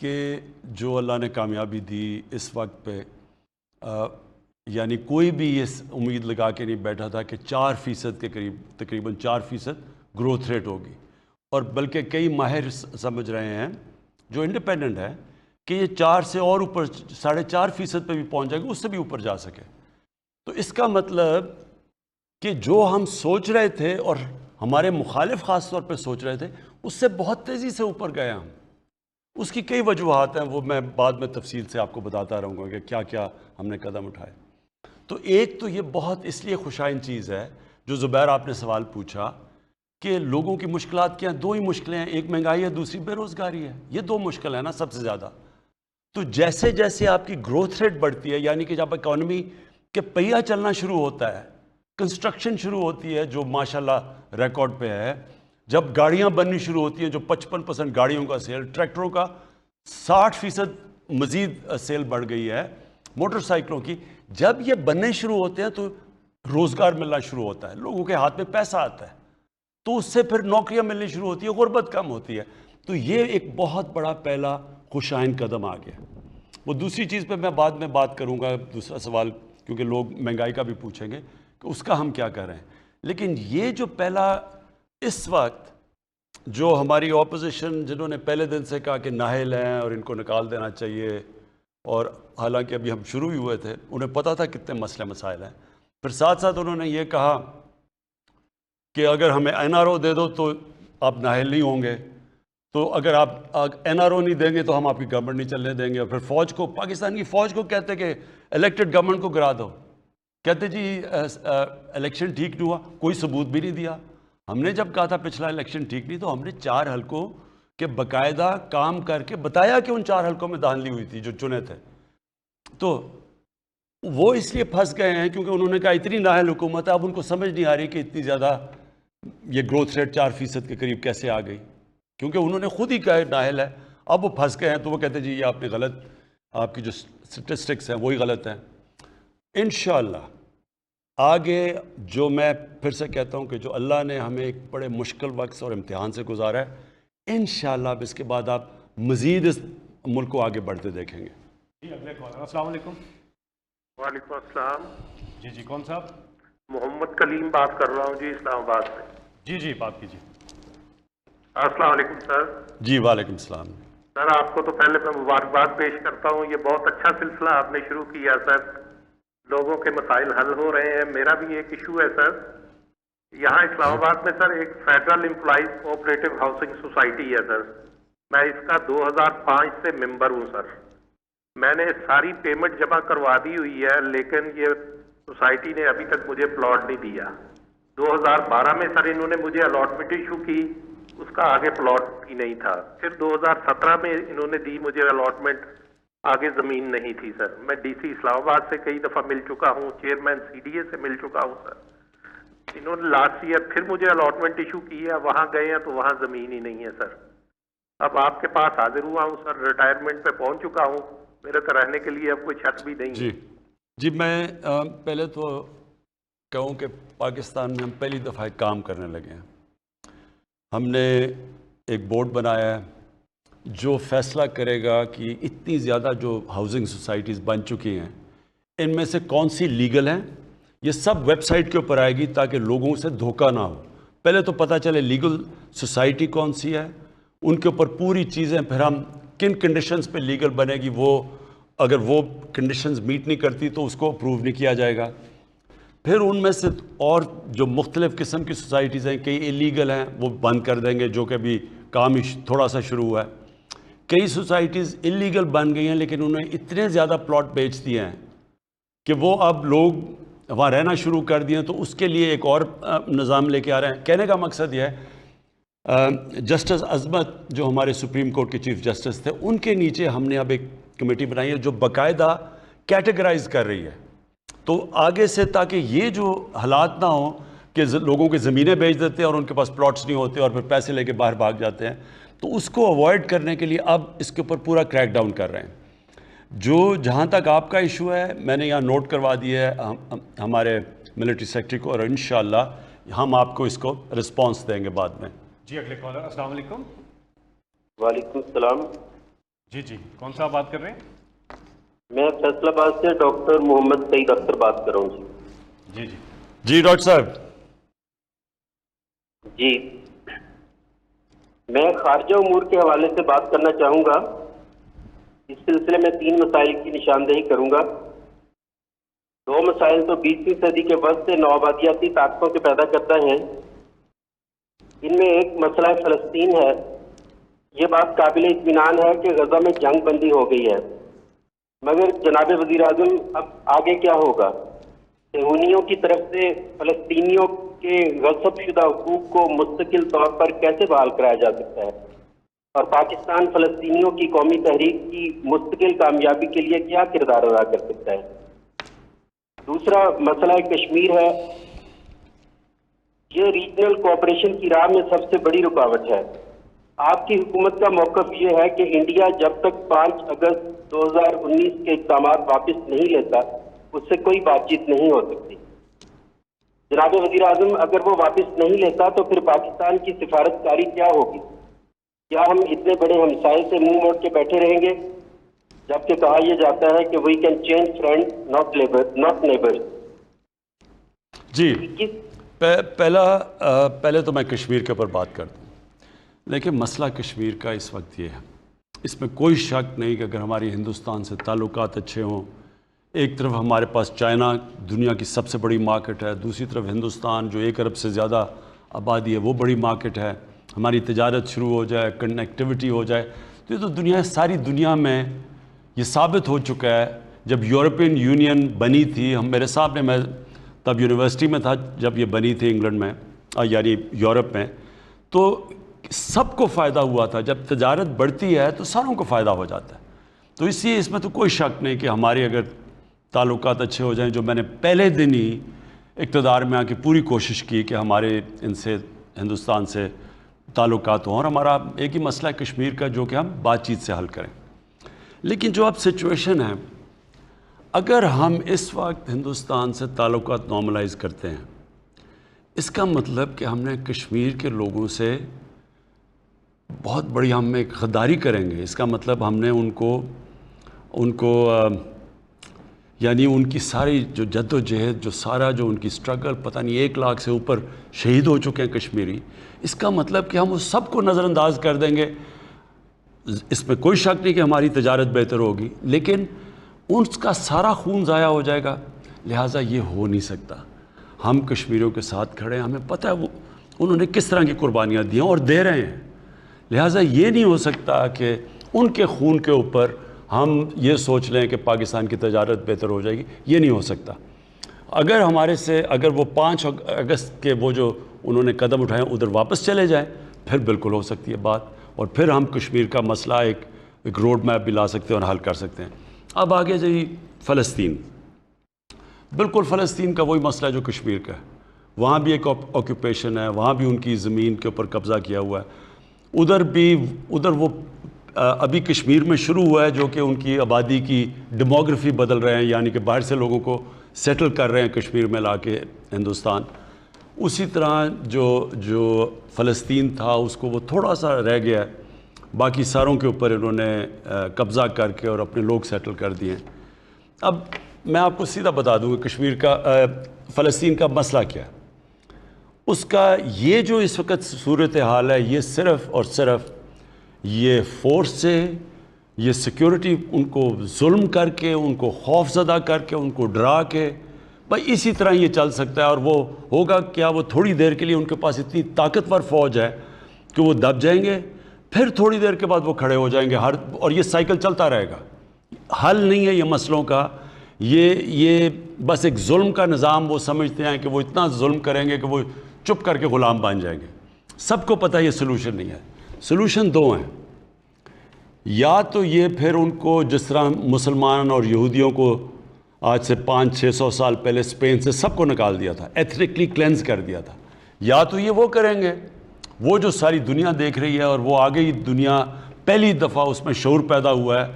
کہ جو اللہ نے کامیابی دی اس وقت پہ یعنی کوئی بھی یہ امید لگا کے نہیں بیٹھا تھا کہ 4% کے قریب تقریباً 4% گروتھ ریٹ ہوگی، اور بلکہ کئی ماہر سمجھ رہے ہیں جو انڈیپینڈنٹ ہے کہ یہ 4 سے اور اوپر 4.5% پہ بھی پہنچ جائے گا، اس سے بھی اوپر جا سکے۔ تو اس کا مطلب کہ جو ہم سوچ رہے تھے اور ہمارے مخالف خاص طور پہ سوچ رہے تھے اس سے بہت تیزی سے اوپر گئے ہم۔ اس کی کئی وجوہات ہیں، وہ میں بعد میں تفصیل سے آپ کو بتاتا رہوں گا کہ کیا کیا ہم نے قدم اٹھائے۔ تو ایک تو یہ بہت اس لیے خوشائن چیز ہے جو زبیر آپ نے سوال پوچھا کہ لوگوں کی مشکلات کیا ہیں، 2 ہی مشکلیں ہیں، ایک مہنگائی ہے، دوسری بے روزگاری ہے، یہ 2 مشکل ہیں نا سب سے زیادہ۔ تو جیسے جیسے آپ کی گروتھ ریٹ بڑھتی ہے، یعنی کہ جب اکانومی کے پہیہ چلنا شروع ہوتا ہے، کنسٹرکشن شروع ہوتی ہے جو ماشاءاللہ ریکارڈ پہ ہے، جب گاڑیاں بننی شروع ہوتی ہیں جو 55% گاڑیوں کا سیل، ٹریکٹروں کا 60% مزید سیل بڑھ گئی ہے، موٹر سائیکلوں کی، جب یہ بننے شروع ہوتے ہیں تو روزگار ملنا شروع ہوتا ہے، لوگوں کے ہاتھ میں پیسہ آتا ہے، تو اس سے پھر نوکریاں ملنی شروع ہوتی ہیں، غربت کم ہوتی ہے۔ تو یہ ایک بہت بڑا پہلا خوشائن قدم آ گیا۔ وہ دوسری چیز پہ میں بعد میں بات کروں گا، دوسرا سوال کیونکہ لوگ مہنگائی کا بھی پوچھیں گے کہ اس کا ہم کیا کر رہے ہیں۔ لیکن یہ جو پہلا اس وقت جو ہماری اپوزیشن جنہوں نے پہلے دن سے کہا کہ نااہل ہیں اور ان کو نکال دینا چاہیے، اور حالانکہ ابھی ہم شروع ہی ہوئے تھے، انہیں پتہ تھا کتنے مسئلے مسائل ہیں، پھر ساتھ ساتھ انہوں نے یہ کہا کہ اگر ہمیں NRO دے دو تو آپ نااہل نہیں ہوں گے، تو اگر آپ NRO نہیں دیں گے تو ہم آپ کی گورنمنٹ نہیں چلنے دیں گے، اور پھر فوج کو، پاکستان کی فوج کو کہتے کہ الیکٹڈ گورنمنٹ کو گرا دو، کہتے جی الیکشن ٹھیک نہیں ہوا، کوئی ثبوت بھی نہیں دیا۔ ہم نے جب کہا تھا پچھلا الیکشن ٹھیک نہیں، تو ہم نے 4 حلقوں کے باقاعدہ کام کر کے بتایا کہ ان 4 حلقوں میں دھاندلی ہوئی تھی جو چنے تھے۔ تو وہ اس لیے پھنس گئے ہیں کیونکہ انہوں نے کہا اتنی نااہل حکومت ہے، اب ان کو سمجھ نہیں آ رہی کہ اتنی زیادہ یہ گروتھ ریٹ 4% کے قریب کیسے آ گئی، کیونکہ انہوں نے خود ہی کہا نااہل ہے۔ اب وہ پھنس گئے ہیں تو وہ کہتے ہیں جی یہ آپ نے غلط، آپ کی جو سٹیٹسٹکس ہیں وہی غلط ہیں۔ انشاءاللہ آگے جو میں پھر سے کہتا ہوں کہ جو اللہ نے ہمیں ایک بڑے مشکل وقت اور امتحان سے گزارا ہے، انشاءاللہ اب اس کے بعد آپ مزید اس ملک کو آگے بڑھتے دیکھیں گے۔ جی اگلے کالر، السلام علیکم۔ وعلیکم السلام۔ جی کون صاحب؟ محمد کلیم بات کر رہا ہوں جی، اسلام آباد سے۔ جی بات کیجیے۔ السلام علیکم سر۔ جی وعلیکم السلام۔ سر آپ کو تو پہلے میں مبارکباد پیش کرتا ہوں، یہ بہت اچھا سلسلہ آپ نے شروع کیا سر، لوگوں کے مسائل حل ہو رہے ہیں۔ میرا بھی ایک ایشو ہے سر، یہاں اسلام آباد میں سر ایک federal employees cooperative housing society ہے سر، میں اس کا 2005 سے ممبر ہوں سر۔ میں نے ساری پیمنٹ جمع کروا دی ہوئی ہے، لیکن یہ سوسائٹی نے ابھی تک مجھے پلاٹ نہیں دیا۔ 2012 میں سر انہوں نے مجھے الاٹمنٹ ایشو کی، اس کا آگے پلاٹ بھی نہیں تھا۔ پھر 2017 میں انہوں نے دی مجھے الاٹمنٹ، آگے زمین نہیں تھی سر۔ میں ڈی سی اسلام آباد سے کئی دفعہ مل چکا ہوں، چیئرمین CDA سے مل چکا ہوں سر۔ انہوں نے لاسٹ ایئر پھر مجھے الاٹمنٹ ایشو کی ہے، وہاں گئے ہیں تو وہاں زمین ہی نہیں ہے سر۔ اب آپ کے پاس حاضر ہوا ہوں سر، ریٹائرمنٹ پہ پہنچ چکا ہوں، میرے تو رہنے کے لیے اب کوئی چھت بھی نہیں ہے۔ جی میں پہلے تو کہوں کہ پاکستان میں ہم پہلی دفعہ ایک کام کرنے لگے ہیں۔ ہم نے ایک بورڈ بنایا ہے جو فیصلہ کرے گا کہ اتنی زیادہ جو ہاؤسنگ سوسائٹیز بن چکی ہیں ان میں سے کون سی لیگل ہیں، یہ سب ویب سائٹ کے اوپر آئے گی تاکہ لوگوں سے دھوکہ نہ ہو۔ پہلے تو پتہ چلے لیگل سوسائٹی کون سی ہے، ان کے اوپر پوری چیزیں، پھر ہم کن کنڈیشنز پہ لیگل بنے گی، وہ اگر وہ کنڈیشنز میٹ نہیں کرتی تو اس کو اپروو نہیں کیا جائے گا۔ پھر ان میں سے اور جو مختلف قسم کی سوسائٹیز ہیں، کئی ایلیگل ہیں وہ بند کر دیں گے، جو کہ ابھی کام ہی تھوڑا سا شروع ہوا ہے۔ کئی سوسائٹیز ایلیگل بن گئی ہیں لیکن انہوں نے اتنے زیادہ پلاٹ بیچ دیے ہیں کہ وہ اب لوگ وہاں رہنا شروع کر دیے ہیں، تو اس کے لیے ایک اور نظام لے کے آ رہے ہیں۔ کہنے کا مقصد یہ ہے، جسٹس عظمت جو ہمارے سپریم کورٹ کے چیف جسٹس تھے، ان کے نیچے ہم نے اب ایک کمیٹی بنائی ہے جو باقاعدہ کیٹیگرائز کر رہی ہے، تو آگے سے تاکہ یہ جو حالات نہ ہوں کہ لوگوں کے زمینیں بیچ دیتے ہیں اور ان کے پاس پلاٹس نہیں ہوتے اور پھر پیسے لے کے باہر بھاگ جاتے ہیں، تو اس کو اوائڈ کرنے کے لیے اب اس کے اوپر پورا کریک ڈاؤن کر رہے ہیں۔ جو جہاں تک آپ کا ایشو ہے میں نے یہاں نوٹ کروا دیا ہے ہمارے ملٹری سیکٹری کو، اور انشاءاللہ ہم آپ کو اس کو رسپانس دیں گے بعد میں۔ جی اگلے کالر، السلام علیکم۔ وعلیکم السلام۔ جی جی، کون سا بات کر رہے ہیں؟ میں فیصل آباد سے ڈاکٹر محمد سعید اختر بات کر رہا ہوں جی جی جی ڈاکٹر صاحب. جی میں خارجہ امور کے حوالے سے بات کرنا چاہوں گا. اس سلسلے میں 3 مسائل کی نشاندہی کروں گا. 2 مسائل تو 20ویں صدی کے وقت سے نوآبادیاتی طاقتوں کے پیدا کرتا ہے. ان میں ایک مسئلہ فلسطین ہے. یہ بات قابل اطمینان ہے کہ غزہ میں جنگ بندی ہو گئی ہے، مگر جناب وزیر اعظم اب آگے کیا ہوگا؟ صہیونیوں کی طرف سے فلسطینیوں کے غصب شدہ حقوق کو مستقل طور پر کیسے بحال کرایا جا سکتا ہے؟ اور پاکستان فلسطینیوں کی قومی تحریک کی مستقل کامیابی کے لیے کیا کردار ادا کر سکتا ہے؟ دوسرا مسئلہ کشمیر ہے. یہ ریجنل کوآپریشن کی راہ میں سب سے بڑی رکاوٹ ہے. آپ کی حکومت کا موقف یہ ہے کہ انڈیا جب تک 5 اگست 2019 کے اقدامات واپس نہیں لیتا اس سے کوئی بات چیت نہیں ہو سکتی. جناب وزیر اعظم اگر وہ واپس نہیں لیتا تو پھر پاکستان کی سفارتکاری کیا ہوگی؟ کیا ہم اتنے بڑے ہمسائے سے منہ موڑ کے بیٹھے رہیں گے جبکہ کہا یہ جاتا ہے کہ we can change friend not neighbour? جی پہلے تو میں کشمیر کے اوپر بات کرتا ہوں. لیکن مسئلہ کشمیر کا اس وقت یہ ہے، اس میں کوئی شک نہیں کہ اگر ہماری ہندوستان سے تعلقات اچھے ہوں، ایک طرف ہمارے پاس چائنا دنیا کی سب سے بڑی مارکیٹ ہے، دوسری طرف ہندوستان جو 1 ارب سے زیادہ آبادی ہے وہ بڑی مارکیٹ ہے، ہماری تجارت شروع ہو جائے، کنیکٹیوٹی ہو جائے، تو یہ تو ساری دنیا میں یہ ثابت ہو چکا ہے. جب یورپین یونین بنی تھی، میرے سامنے، میں تب یونیورسٹی میں تھا جب یہ بنی تھی انگلینڈ میں، یعنی یورپ میں، تو سب کو فائدہ ہوا تھا. جب تجارت بڑھتی ہے تو ساروں کو فائدہ ہو جاتا ہے. تو اس لیے اس میں تو کوئی شک نہیں کہ ہمارے اگر تعلقات اچھے ہو جائیں، جو میں نے پہلے دن ہی اقتدار میں آ کے پوری کوشش کی کہ ہمارے ان سے ہندوستان سے تعلقات ہوں، اور ہمارا ایک ہی مسئلہ ہے کشمیر کا جو کہ ہم بات چیت سے حل کریں. لیکن جو اب سچویشن ہے، اگر ہم اس وقت ہندوستان سے تعلقات نارملائز کرتے ہیں، اس کا مطلب کہ ہم نے کشمیر کے لوگوں سے بہت بڑی ہم ایک غداری کریں گے. اس کا مطلب ہم نے ان کو یعنی ان کی ساری جو جد و جہد، جو سارا جو ان کی سٹرگل، پتہ نہیں 1 لاکھ سے اوپر شہید ہو چکے ہیں کشمیری، اس کا مطلب کہ ہم اس سب کو نظر انداز کر دیں گے. اس میں کوئی شک نہیں کہ ہماری تجارت بہتر ہوگی، لیکن ان کا سارا خون ضائع ہو جائے گا. لہٰذا یہ ہو نہیں سکتا. ہم کشمیریوں کے ساتھ کھڑے ہیں، ہمیں پتہ ہے انہوں نے کس طرح کی قربانیاں دی ہیں اور دے رہے ہیں. لہٰذا یہ نہیں ہو سکتا کہ ان کے خون کے اوپر ہم یہ سوچ لیں کہ پاکستان کی تجارت بہتر ہو جائے گی. یہ نہیں ہو سکتا. اگر وہ 5 اگست کے وہ جو انہوں نے قدم اٹھائے ادھر واپس چلے جائیں، پھر بالکل ہو سکتی ہے بات، اور پھر ہم کشمیر کا مسئلہ ایک روڈ میپ بھی لا سکتے ہیں اور حل کر سکتے ہیں. اب آگے جی فلسطین، بالکل فلسطین کا وہی مسئلہ جو کشمیر کا ہے. وہاں بھی ایک آکوپیشن ہے، وہاں بھی ان کی زمین کے اوپر قبضہ کیا ہوا ہے. ادھر وہ ابھی کشمیر میں شروع ہوا ہے جو کہ ان کی آبادی کی ڈیموگرافی بدل رہے ہیں، یعنی کہ باہر سے لوگوں کو سیٹل کر رہے ہیں کشمیر میں لا کے ہندوستان. اسی طرح جو فلسطین تھا اس کو وہ تھوڑا سا رہ گیا ہے، باقی ساروں کے اوپر انہوں نے قبضہ کر کے اور اپنے لوگ سیٹل کر دیے ہیں. اب میں آپ کو سیدھا بتا دوں کہ کشمیر کا فلسطین کا مسئلہ کیا ہے. اس کا یہ جو اس وقت صورتحال ہے، یہ صرف اور صرف یہ فورس سے، یہ سیکیورٹی ان کو ظلم کر کے، ان کو خوف زدہ کر کے، ان کو ڈرا کے، بھائی اسی طرح یہ چل سکتا ہے. اور وہ ہوگا کیا؟ وہ تھوڑی دیر کے لیے ان کے پاس اتنی طاقتور فوج ہے کہ وہ دب جائیں گے، پھر تھوڑی دیر کے بعد وہ کھڑے ہو جائیں گے. اور یہ سائیکل چلتا رہے گا. حل نہیں ہے یہ مسئلوں کا. یہ بس ایک ظلم کا نظام وہ سمجھتے ہیں کہ وہ اتنا ظلم کریں گے کہ وہ چپ کر کے غلام بن جائیں گے. سب کو پتہ ہے یہ سلوشن نہیں ہے. سلوشن 2 ہیں. یا تو یہ پھر ان کو جس طرح مسلمان اور یہودیوں کو آج سے 500-600 سال پہلے اسپین سے سب کو نکال دیا تھا، ایتھنکلی کلینز کر دیا تھا، یا تو یہ وہ کریں گے وہ جو ساری دنیا دیکھ رہی ہے. اور وہ آگے ہی دنیا پہلی دفعہ اس میں شعور پیدا ہوا ہے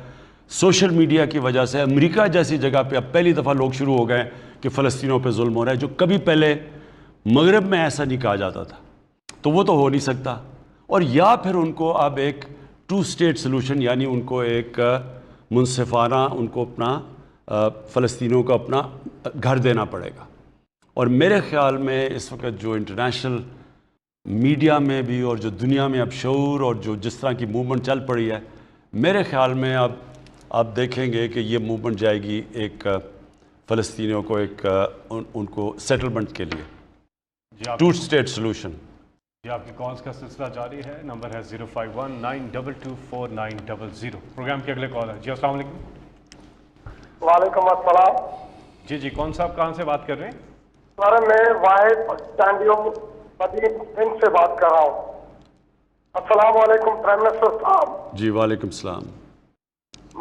سوشل میڈیا کی وجہ سے. امریکہ جیسی جگہ پہ اب پہلی دفعہ لوگ شروع ہو گئے کہ فلسطینیوں پہ ظلم ہو رہا ہے، جو کبھی پہلے مغرب میں ایسا نہیں کہا جاتا تھا. تو وہ تو ہو نہیں سکتا. اور یا پھر ان کو اب ایک ٹو اسٹیٹ سلوشن، یعنی ان کو ایک منصفانہ ان کو اپنا فلسطینیوں کو اپنا گھر دینا پڑے گا. اور میرے خیال میں اس وقت جو انٹرنیشنل میڈیا میں بھی اور جو دنیا میں اب شعور اور جو جس طرح کی موومنٹ چل پڑی ہے، میرے خیال میں اب آپ دیکھیں گے کہ یہ موومنٹ جائے گی ایک فلسطینیوں کو ایک ان کو سیٹلمنٹ کے لیے، ٹو اسٹیٹ سلوشن. جی آپ کی کالز کا سلسلہ جاری ہے. نمبر ہے 05192249000. پروگرام کے اگلے کال ہے. جی السلام علیکم. وعلیکم السلام. جی کون صاحب کہاں سے بات کر رہے ہیں؟ سر میں واحد پاکستانیوں مدین سنگھ سے بات کر رہا ہوں. السلام علیکم پرائم منسٹر صاحب. جی وعلیکم السلام.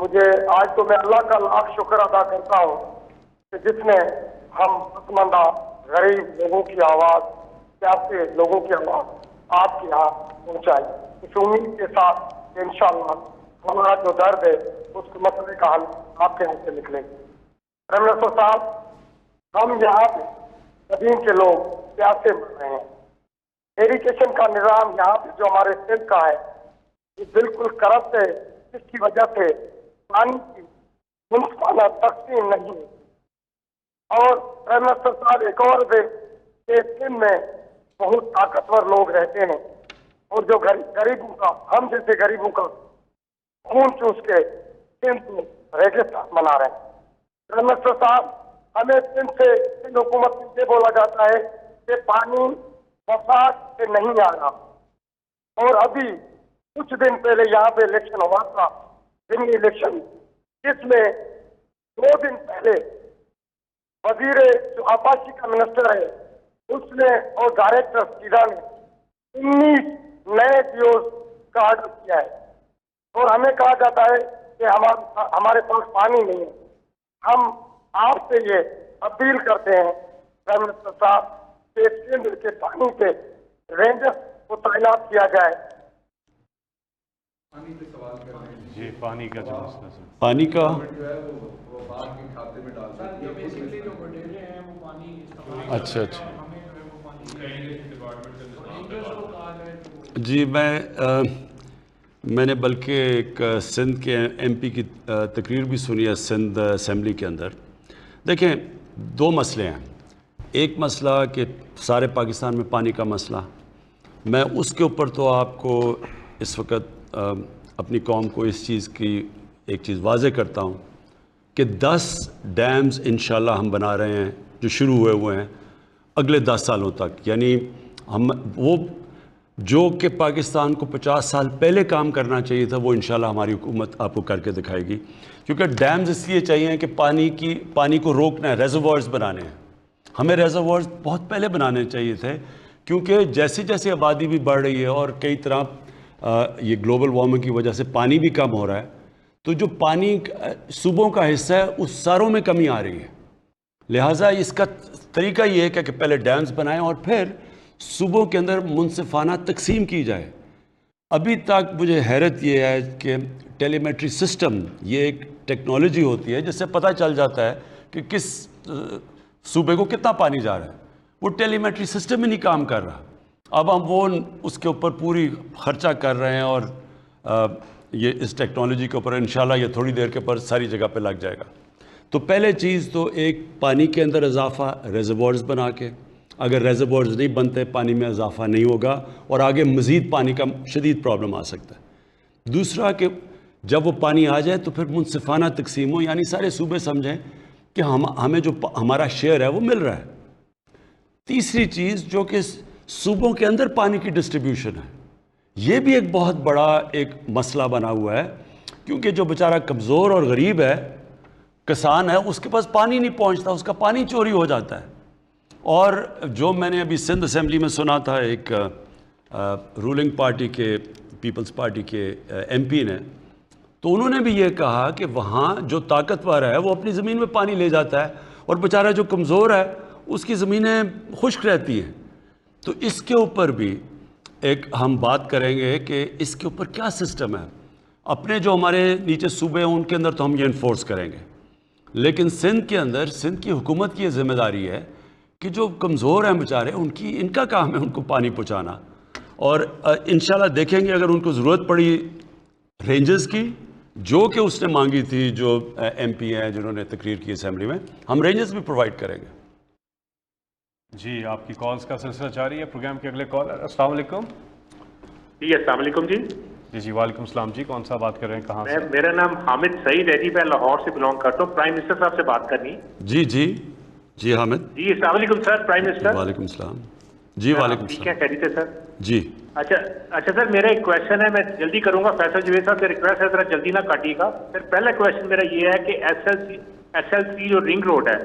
مجھے آج تو میں اللہ کا لاکھ شکر ادا کرتا ہوں کہ جس نے ہم پسماندہ غریب لوگوں کی آواز، پیاسے لوگوں کی آواز آپ کے یہاں پہنچائی. اس امید کے ساتھ کہ انشاءاللہ ہمارا جو درد ہے اس مسئلے کا حل آپ کے یہاں سے نکلے. پرائم منسٹر صاحب، ہم یہاں پہ قدیم کے لوگ پیاسے مر رہے ہیں. ایریگیشن کا نظام یہاں پہ جو ہمارے سندھ کا ہے یہ بالکل کرپٹ ہے، جس کی وجہ سے پانی کی منصفانہ تقسیم نہیں ہے. اور پرائم منسٹر صاحب ایک اور کہ سندھ میں بہت طاقتور لوگ رہتے ہیں اور جو غریبوں کا، ہم جیسے غریبوں کا خون چوس کے سندھ میں ریگستان بنا رہے ہیں. پرائم منسٹر صاحب، ہمیں سندھ حکومت سے یہ بولا جاتا ہے کہ پانی وفاق سے نہیں آ رہا، اور ابھی کچھ دن پہلے یہاں پہ الیکشن ہوا تھا، ضمنی الیکشن، جس میں 2 دن پہلے وزیر جو آبادی کا منسٹر ہے اس نے اور ڈائریکٹر سیدھا نے 19 نئے پیوز کا آرڈر کیا ہے. اور ہمیں کہا جاتا ہے کہ ہمارے پاس پانی نہیں ہے. ہم آپ سے یہ اپیل کرتے ہیں پرائم منسٹر صاحب کہ سندھ کے پانی کے رینجرز کو تعینات کیا جائے. جی پانی کا جو مسئلہ ہے، پانی کا اچھا جی میں نے بلکہ ایک سندھ کے ایم پی کی تقریر بھی سنی ہے سندھ اسمبلی کے اندر. دیکھیں 2 مسئلے ہیں. ایک مسئلہ کہ سارے پاکستان میں پانی کا مسئلہ، میں اس کے اوپر تو آپ کو اس وقت اپنی قوم کو اس چیز کی ایک چیز واضح کرتا ہوں کہ 10 ڈیمز انشاءاللہ ہم بنا رہے ہیں جو شروع ہوئے ہیں اگلے 10 سالوں تک. یعنی ہم وہ جو کہ پاکستان کو 50 سال پہلے کام کرنا چاہیے تھا وہ انشاءاللہ ہماری حکومت آپ کو کر کے دکھائے گی. کیونکہ ڈیمز اس لیے چاہیے کہ پانی کو روکنا ہے، ریزروائرز بنانے ہیں. ہمیں ریزروائرز بہت پہلے بنانے چاہیے تھے، کیونکہ جیسے جیسے آبادی بھی بڑھ رہی ہے اور کئی طرح یہ گلوبل وارمنگ کی وجہ سے پانی بھی کم ہو رہا ہے، تو جو پانی صوبوں کا حصہ ہے اس ساروں میں کمی آ رہی ہے. لہٰذا اس کا طریقہ یہ ہے کہ پہلے ڈیمز بنائیں اور پھر صوبوں کے اندر منصفانہ تقسیم کی جائے. ابھی تک مجھے حیرت یہ ہے کہ ٹیلی میٹری سسٹم یہ ایک ٹیکنالوجی ہوتی ہے جس سے پتہ چل جاتا ہے کہ کس صوبے کو کتنا پانی جا رہا ہے. وہ ٹیلی میٹری سسٹم ہی نہیں کام کر رہا. اب ہم وہ اس کے اوپر پوری خرچہ کر رہے ہیں اور یہ اس ٹیکنالوجی کے اوپر انشاءاللہ یہ تھوڑی دیر کے پر ساری جگہ پہ لگ جائے گا. تو پہلے چیز تو ایک پانی کے اندر اضافہ ریزروائرز بنا کے، اگر ریزروائرز نہیں بنتے پانی میں اضافہ نہیں ہوگا اور آگے مزید پانی کا شدید پرابلم آ سکتا ہے. دوسرا کہ جب وہ پانی آ جائے تو پھر منصفانہ تقسیم ہو، یعنی سارے صوبے سمجھیں کہ ہمیں جو ہمارا شیئر ہے وہ مل رہا ہے. تیسری چیز جو کہ صوبوں کے اندر پانی کی ڈسٹریبیوشن ہے، یہ بھی ایک بہت بڑا ایک مسئلہ بنا ہوا ہے، کیونکہ جو بیچارہ کمزور اور غریب ہے، کسان ہے، اس کے پاس پانی نہیں پہنچتا، اس کا پانی چوری ہو جاتا ہے. اور جو میں نے ابھی سندھ اسمبلی میں سنا تھا ایک رولنگ پارٹی کے پیپلز پارٹی کے ایم پی نے، تو انہوں نے بھی یہ کہا کہ وہاں جو طاقتور ہے وہ اپنی زمین میں پانی لے جاتا ہے اور بیچارہ جو کمزور ہے اس کی زمینیں خشک رہتی ہیں. تو اس کے اوپر بھی ایک ہم بات کریں گے کہ اس کے اوپر کیا سسٹم ہے. اپنے جو ہمارے نیچے صوبے ہیں ان کے اندر تو ہم یہ انفورس کریں گے، لیکن سندھ کے اندر سندھ کی حکومت کی یہ ذمہ داری ہے کہ جو کمزور ہیں بیچارے ان کا کام ہے ان کو پانی پہنچانا. اور انشاءاللہ دیکھیں گے اگر ان کو ضرورت پڑی رینجز کی جو کہ اس نے مانگی تھی، جو ایم پی ہیں جنہوں نے تقریر کی اسمبلی میں، ہم رینجز بھی پرووائڈ کریں گے. جی آپ کی کالز کا سلسلہ جاری ہے. پروگرام کے اگلے کالر. السلام علیکم. جی السلام علیکم. جی وعلیکم السلام. جی کون سا بات کر رہے ہیں، کہاں سے؟ میرا نام حامد سعید ہے جی، میں لاہور سے بلانگ کرتا ہوں. پرائم منسٹر صاحب سے بات کرنی. جی حامد. جی السلام علیکم سر. Prime minister. وعلیکم السلام. جی وعلیکم ٹھیک ہے، السلام. خیریت ہے سر؟ جی اچھا سر، میرا ایک کویشچن ہے، میں جلدی کروں گا. فیصل جوید صاحب سے ریکویسٹ ہے ذرا جلدی نہ کاٹیے گا. سر پہلا کویشچن میرا یہ ہے کہ ایس ایل سی جو رنگ روڈ ہے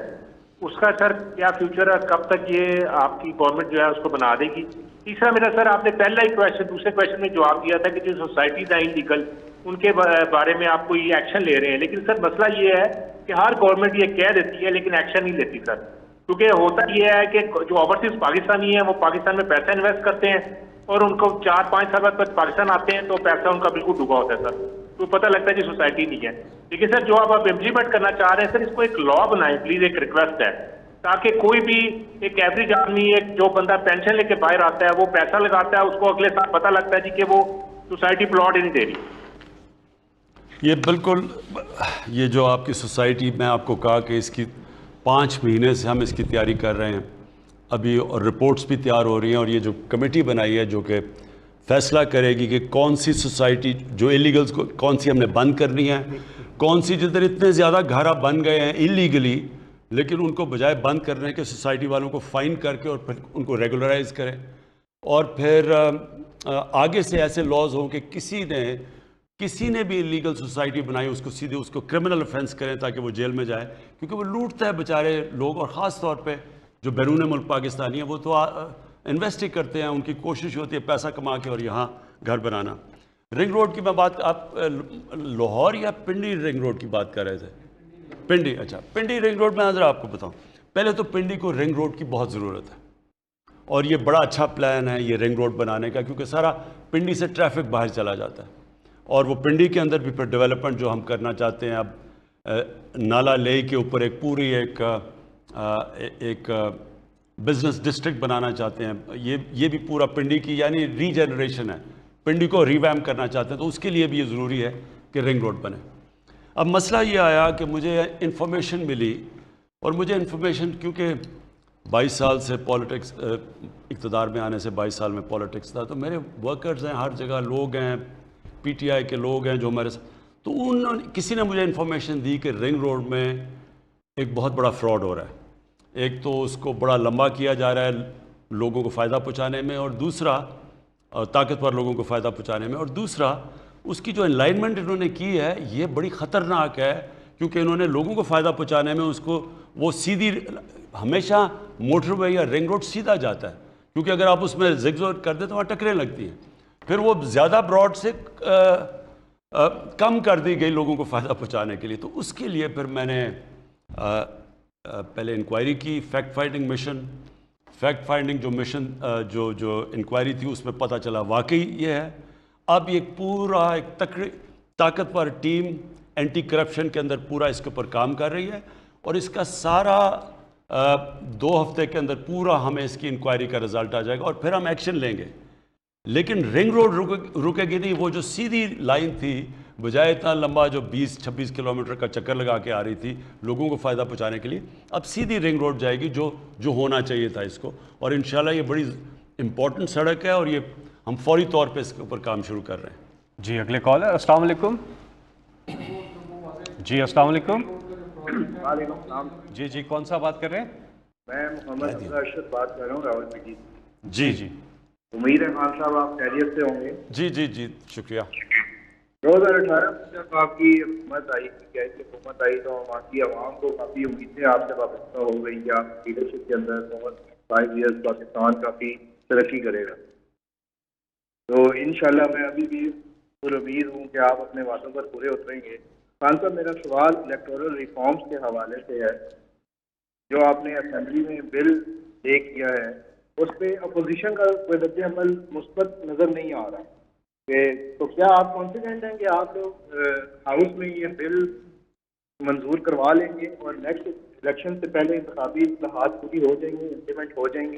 اس کا سر کیا فیوچر ہے، کب تک یہ آپ کی گورنمنٹ جو ہے اس کو بنا دے گی؟ تیسرا میرا سر، آپ نے پہلا ہی کویشچن دوسرے کویشچن میں جواب دیا تھا کہ جو سوسائٹیز ہیں انلیگل ان کے بارے میں آپ کو یہ ایکشن لے رہے ہیں، لیکن سر مسئلہ یہ ہے کہ ہر گورنمنٹ یہ کہہ دیتی ہے لیکن ایکشن نہیں لیتی سر. کیونکہ ہوتا یہ ہے کہ جو اوورسیز پاکستانی ہیں وہ پاکستان میں پیسہ انویسٹ کرتے ہیں اور ان کو 4-5 سال بعد پاکستان آتے ہیں تو پیسہ ان کا بالکل ڈوبا ہوتا ہے سر. تو پتہ لگتا ہے کہ سوسائٹی نہیں ہے. لیکن سر جو آپ امپلیمنٹ کرنا چاہ رہے ہیں سر، اس کو ایک لا بنائیں پلیز، ایک ریکویسٹ ہے، تاکہ کوئی بھی ایک ایوریج آدمی، ایک جو بندہ پینشن لے کے باہر آتا ہے وہ پیسہ لگاتا ہے، اس کو اگلے سال پتہ لگتا ہے جی کہ وہ سوسائٹی پلاٹ ہی نہیں دے رہی. یہ بالکل، یہ جو آپ کی سوسائٹی، میں آپ کو کہا کہ اس کی 5 مہینے سے ہم اس کی تیاری کر رہے ہیں ابھی، اور رپورٹس بھی تیار ہو رہی ہیں، اور یہ جو کمیٹی بنائی ہے جو کہ فیصلہ کرے گی کہ کون سی سوسائٹی جو ایلیگلز کو کون سی ہم نے بند کرنی ہے، کون سی جدھر اتنے زیادہ گھرا بن گئے ہیں انلیگلی، لیکن ان کو بجائے بند کرنے کے سوسائٹی والوں کو فائن کر کے اور پھر ان کو ریگولرائز کریں، اور پھر آگے سے ایسے لاز ہوں کہ کسی نے بھی انلیگل سوسائٹی بنائی اس کو سیدھے اس کو کرمنل افینس کریں تاکہ وہ جیل میں جائے، کیونکہ وہ لوٹتا ہے بیچارے لوگ، اور خاص طور پہ جو بیرون ملک پاکستانی ہیں وہ تو انویسٹ ہی کرتے ہیں، ان کی کوشش ہوتی ہے پیسہ کما کے اور یہاں گھر بنانا. رنگ روڈ کی میں بات، آپ لاہور یا پنڈی رنگ روڈ کی بات کر رہے تھے؟ پنڈی. اچھا، پنڈی رنگ روڈ میں ذرا آپ کو بتاؤں، پہلے تو پنڈی کو رنگ روڈ کی بہت ضرورت ہے، اور یہ بڑا اچھا پلان ہے یہ رنگ روڈ بنانے کا، کیونکہ سارا پنڈی سے ٹریفک باہر چلا جاتا ہے، اور وہ پنڈی کے اندر بھی پھر ڈیولپمنٹ جو ہم کرنا چاہتے ہیں اب نالا لے کے اوپر ایک پوری ایک بزنس ڈسٹرکٹ بنانا چاہتے ہیں. یہ بھی پورا پنڈی کی یعنی ری جنریشن ہے، پنڈی کو ریویمپ کرنا چاہتے ہیں، تو اس کے لیے بھی یہ ضروری ہے کہ رنگ روڈ بنے. اب مسئلہ یہ آیا کہ مجھے انفارمیشن ملی، اور مجھے انفارمیشن کیونکہ 22 سال سے پالیٹکس، اقتدار میں آنے سے 22 سال میں پالیٹکس تھا، تو میرے ورکرز ہیں ہر جگہ، لوگ ہیں پی ٹی آئی کے لوگ ہیں جو ہمارے ساتھ، تو کسی نے مجھے انفارمیشن دی کہ رنگ روڈ میں ایک بہت بڑا فراڈ ہو رہا ہے. ایک تو اس کو بڑا لمبا کیا جا رہا ہے لوگوں کو فائدہ پہنچانے میں، اور دوسرا طاقتور لوگوں کو فائدہ پہنچانے میں، اور دوسرا اس کی جو الائنمنٹ انہوں نے کی ہے یہ بڑی خطرناک ہے، کیونکہ انہوں نے لوگوں کو فائدہ پہنچانے میں اس کو وہ سیدھی، ہمیشہ موٹر وے یا رنگ روڈ سیدھا جاتا ہے، کیونکہ اگر آپ اس میں زگزگ کر دیں تو وہاں ٹکریں لگتی ہیں، پھر وہ زیادہ براڈ سے کم کر دی گئی لوگوں کو فائدہ پہنچانے کے لیے. تو اس کے لیے پھر میں نے پہلے انکوائری کی، فیکٹ فائنڈنگ جو مشن جو انکوائری تھی اس میں پتہ چلا واقعی یہ ہے. اب یہ پورا ایک طاقتور ٹیم اینٹی کرپشن کے اندر پورا اس کے اوپر کام کر رہی ہے، اور اس کا سارا 2 ہفتے کے اندر پورا ہمیں اس کی انکوائری کا رزلٹ آ جائے گا، اور پھر ہم ایکشن لیں گے. لیکن رنگ روڈ رکے گی نہیں. وہ جو سیدھی لائن تھی بجائے اتنا لمبا جو 20-26 کلومیٹر کا چکر لگا کے آ رہی تھی لوگوں کو فائدہ پہنچانے کے لیے، اب سیدھی رنگ روڈ جائے گی جو ہونا چاہیے تھا اس کو. اور انشاءاللہ یہ بڑی امپورٹنٹ سڑک ہے، اور یہ ہم فوری طور پہ اس کے اوپر کام شروع کر رہے ہیں. جی اگلے کال ہے. السلام علیکم. جی السلام علیکم. وعلیکم السلام. جی کون سا بات کر رہے ہیں؟ میں محمد ارشد بات کر رہا ہوں راولپنڈی سے. جی امید ہے خان صاحب آپ خیریت سے ہوں گے. جی شکریہ. 2018 میں جب آپ کی حکومت آئی، حکومت آئی تو وہاں کی عوام کو کافی امیدیں آپ سے وابستہ ہو گئی کہ آپ لیڈرشپ کے اندر 5 ایئرس پاکستان کافی ترقی کرے گا. تو انشاءاللہ میں ابھی بھی پر امید ہوں کہ آپ اپنے وعدوں پر پورے اتریں گے. خان صاحب میرا سوال الیکٹورل ریفارمز کے حوالے سے ہے. جو آپ نے اسمبلی میں بل لے کیا ہے اس پہ اپوزیشن کا کوئی رد عمل مثبت نظر نہیں آ رہا، تو کیا آپ کانفیڈنٹ ہیں کہ آپ لوگ ہاؤس میں یہ بل منظور کروا لیں گے اور نیکسٹ الیکشن سے پہلے انتخابی اصلاحات پوری ہو جائیں گے، امپلیمنٹ ہو جائیں گے؟